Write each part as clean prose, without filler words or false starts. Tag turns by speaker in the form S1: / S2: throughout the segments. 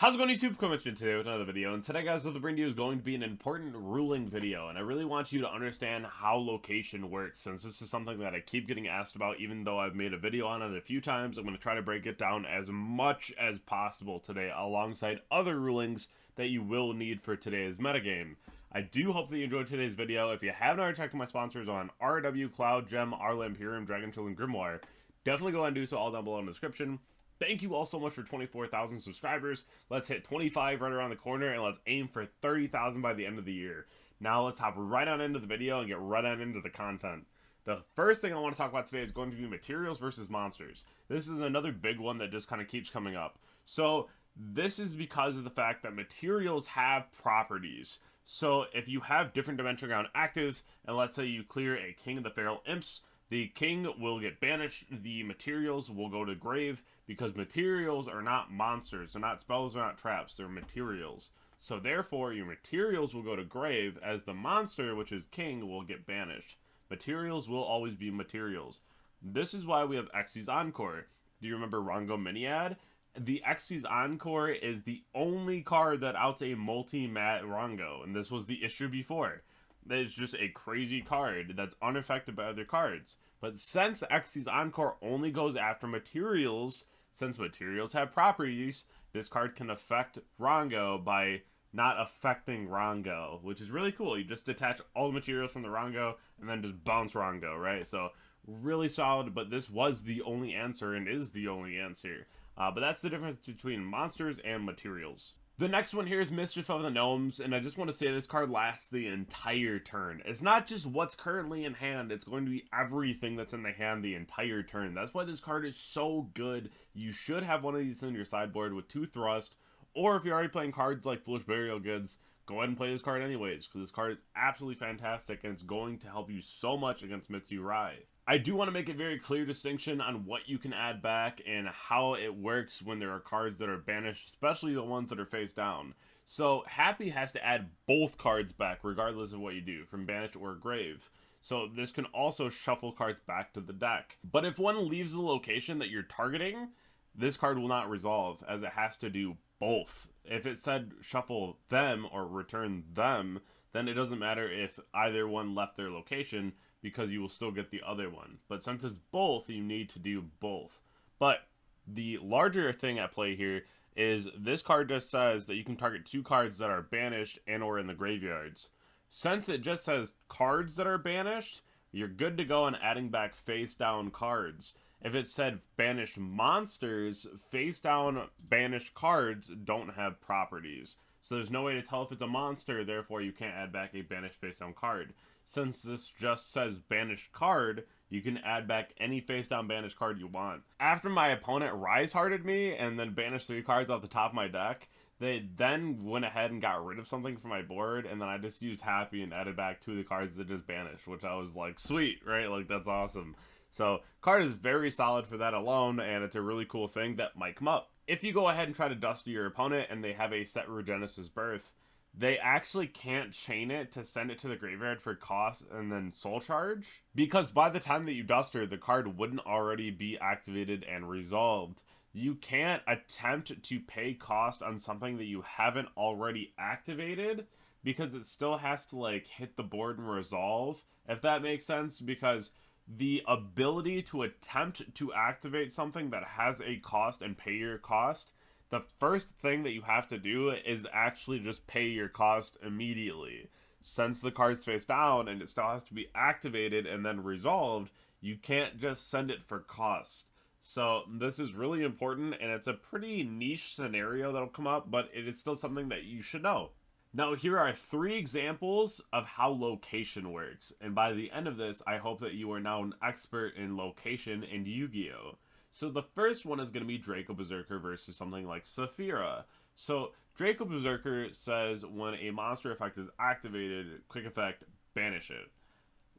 S1: How's it going, YouTube? Coming at you today with another video, and today, guys, what I'm bringing to you is going to be an important ruling video, and I really want you to understand how location works, since this is something that I keep getting asked about. Even though I've made a video on it a few times, I'm going to try to break it down as much as possible today, alongside other rulings that you will need for today's metagame. I do hope that you enjoyed today's video. If you haven't already checked my sponsors on RW, Cloud, Gem, Arla, Imperium, Dragonshield, and Grimoire, definitely go ahead and do so all down below in the description. Thank you all so much for 24,000 subscribers. Let's hit 25 right around the corner, and let's aim for 30,000 by the end of the year. Now let's hop right on into the video and get right on into the content. The first thing I want to talk about today is going to be materials versus monsters. This is another big one that just kind of keeps coming up. So this is because of the fact that materials have properties. So if you have different dimension ground active, and let's say you clear a King of the Feral Imps, the king will get banished, the materials will go to grave, because materials are not monsters, they're not spells, they're not traps, they're materials. So therefore, your materials will go to grave, as the monster, which is king, will get banished. Materials will always be materials. This is why we have Xyz Encore. Do you remember Rongo Miniad? The Xyz Encore is the only card that outs a multi-mat Rongo, and this was the issue before. It's just a crazy card that's unaffected by other cards. But since Xyz Encore only goes after materials, since materials have properties, this card can affect Rongo by not affecting Rongo, which is really cool. You just detach all the materials from the Rongo and then just bounce Rongo, right? So really solid, but this was the only answer and is the only answer. But that's the difference between monsters and materials. The next one here is Mischief of the Gnomes, and I just want to say this card lasts the entire turn. It's not just what's currently in hand, it's going to be everything that's in the hand the entire turn. That's why this card is so good. You should have one of these in your sideboard with 2 Thrust, or if you're already playing cards like Foolish Burial Goods, go ahead and play this card anyways, because this card is absolutely fantastic, and it's going to help you so much against Mitsu Rai. I do want to make a very clear distinction on what you can add back and how it works when there are cards that are banished, especially the ones that are face down. So Hapi has to add both cards back regardless of what you do, from banished or grave. So this can also shuffle cards back to the deck. But if one leaves the location that you're targeting, this card will not resolve, as it has to do both. If it said shuffle them or return them, then it doesn't matter if either one left their location, because you will still get the other one. But since it's both, you need to do both. But the larger thing at play here is this card just says that you can target 2 cards that are banished and or in the graveyards. Since it just says cards that are banished, you're good to go on adding back face down cards. If it said banished monsters, face down banished cards don't have properties. So there's no way to tell if it's a monster, therefore you can't add back a banished face down card. Since this just says banished card, you can add back any face down banished card you want. After my opponent rise hearted me and then banished 3 cards off the top of my deck, they then went ahead and got rid of something from my board, and then I just used Hapi and added back 2 of the cards that just banished, which I was like, sweet, right? Like, that's awesome. So, card is very solid for that alone, and it's a really cool thing that might come up. If you go ahead and try to dust your opponent and they have a set Regenesis Birth, they actually can't chain it to send it to the graveyard for cost and then soul charge, because by the time that you dust her, the card wouldn't already be activated and resolved. You can't attempt to pay cost on something that you haven't already activated, because it still has to like hit the board and resolve, if that makes sense, because the ability to attempt to activate something that has a cost and pay your cost, the first thing that you have to do is actually just pay your cost immediately. Since the card's face down and it still has to be activated and then resolved, you can't just send it for cost. So this is really important, and it's a pretty niche scenario that'll come up, but it is still something that you should know. Now, here are 3 examples of how location works, and by the end of this, I hope that you are now an expert in location and Yu-Gi-Oh! So the first one is going to be Draco Berserker versus something like Saphira. So Draco Berserker says when a monster effect is activated, quick effect, banish it.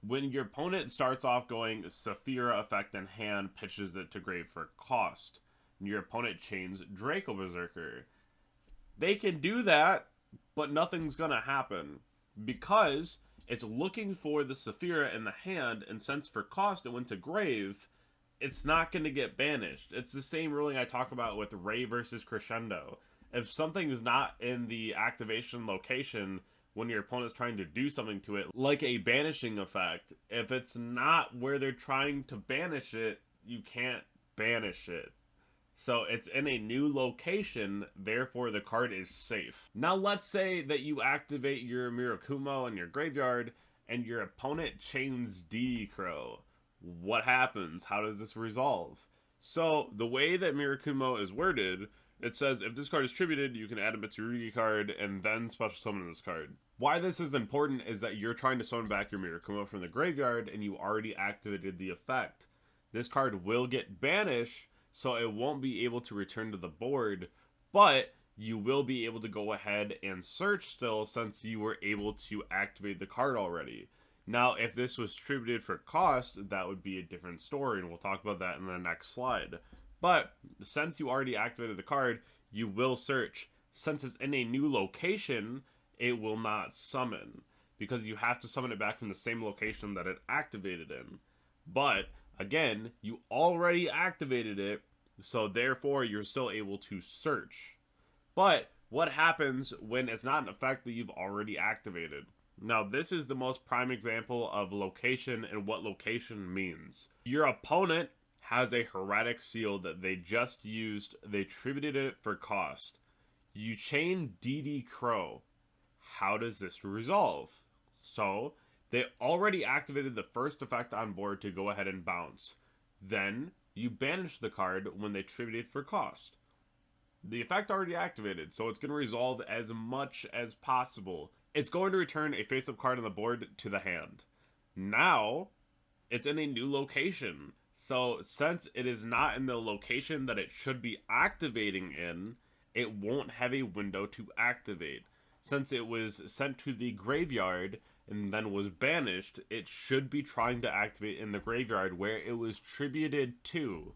S1: When your opponent starts off going Saphira effect in hand, pitches it to grave for cost, and your opponent chains Draco Berserker. They can do that, but nothing's gonna happen, because it's looking for the Saphira in the hand, and since for cost it went to grave, it's not going to get banished. It's the same ruling I talk about with Ray versus Crescendo. If something is not in the activation location when your opponent's trying to do something to it, like a banishing effect, if it's not where they're trying to banish it, you can't banish it. So it's in a new location, therefore the card is safe. Now let's say that you activate your Mirakumo in your graveyard and your opponent chains DD Crow. What happens? How does this resolve? So the way that Mirakumo is worded, it says if this card is tributed, you can add a Mitsurugi card and then special summon this card. Why this is important is that you're trying to summon back your Mirakumo from the graveyard and you already activated the effect. This card will get banished, so it won't be able to return to the board, but you will be able to go ahead and search still since you were able to activate the card already. Now, if this was tributed for cost, that would be a different story, and we'll talk about that in the next slide. But since you already activated the card, you will search. Since it's in a new location, it will not summon, because you have to summon it back from the same location that it activated in. But again, you already activated it, so therefore you're still able to search. But what happens when it's not an effect that you've already activated? Now, this is the most prime example of location and what location means. Your opponent has a Heretic Seal that they just used. They tributed it for cost. You chain DD Crow. How does this resolve? So, they already activated the first effect on board to go ahead and bounce. Then, you banish the card when they tributed for cost. The effect already activated, so it's going to resolve as much as possible. It's going to return a face-up card on the board to the hand. Now, it's in a new location. So, since it is not in the location that it should be activating in, it won't have a window to activate. Since it was sent to the graveyard and then was banished, it should be trying to activate in the graveyard where it was tributed to.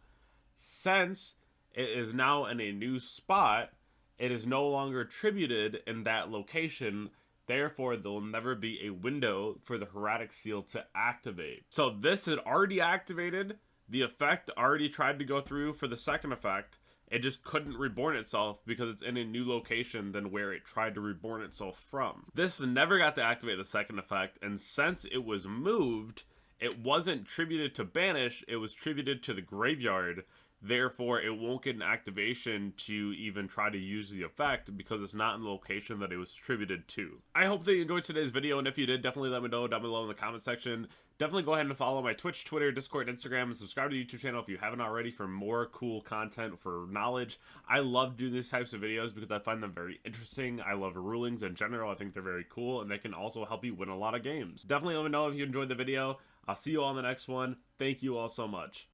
S1: Since it is now in a new spot, it is no longer tributed in that location, therefore there will never be a window for the Heretic Seal to activate. So this had already activated, the effect already tried to go through for the second effect, it just couldn't reborn itself because it's in a new location than where it tried to reborn itself from. This never got to activate the second effect, and since it was moved, it wasn't tributed to banish, it was tributed to the graveyard. Therefore, it won't get an activation to even try to use the effect because it's not in the location that it was tributed to. I hope that you enjoyed today's video, and if you did, definitely let me know down below in the comment section. Definitely go ahead and follow my Twitch, Twitter, Discord, Instagram, and subscribe to the YouTube channel if you haven't already for more cool content for knowledge. I love doing these types of videos because I find them very interesting. I love rulings in general. I think they're very cool, and they can also help you win a lot of games. Definitely let me know if you enjoyed the video. I'll see you all in the next one. Thank you all so much.